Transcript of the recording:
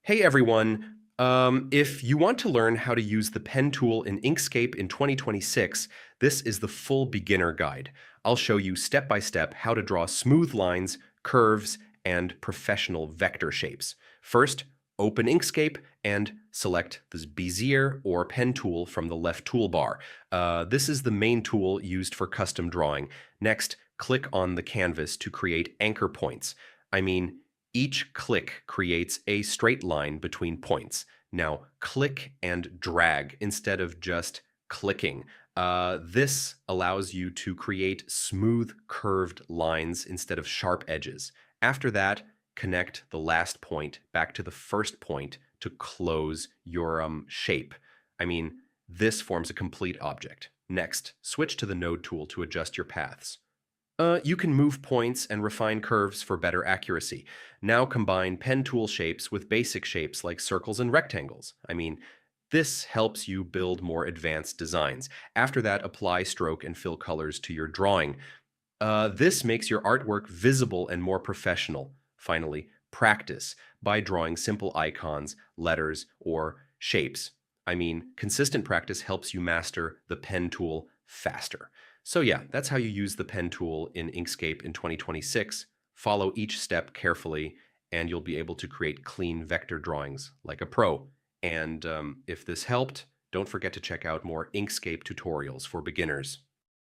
Hey everyone. If you want to learn how to use the pen tool in Inkscape in 2026, this is the full beginner guide. I'll show you step by step how to draw smooth lines, curves, and professional vector shapes. First, open Inkscape and select the Bezier or pen tool from the left toolbar. This is the main tool used for custom drawing. Next, click on the canvas to create anchor points. I mean, each click creates a straight line between points. Now, click and drag instead of just clicking. This allows you to create smooth, curved lines instead of sharp edges. After that, connect the last point back to the first point to close your shape. I mean, this forms a complete object. Next, switch to the node tool to adjust your paths. You can move points and refine curves for better accuracy. Now combine pen tool shapes with basic shapes like circles and rectangles. This helps you build more advanced designs. After that, apply stroke and fill colors to your drawing. This makes your artwork visible and more professional. Finally, practice by drawing simple icons, letters, or shapes. Consistent practice helps you master the pen tool faster. So yeah, that's how you use the pen tool in Inkscape in 2026. Follow each step carefully, and you'll be able to create clean vector drawings like a pro. And if this helped, don't forget to check out more Inkscape tutorials for beginners.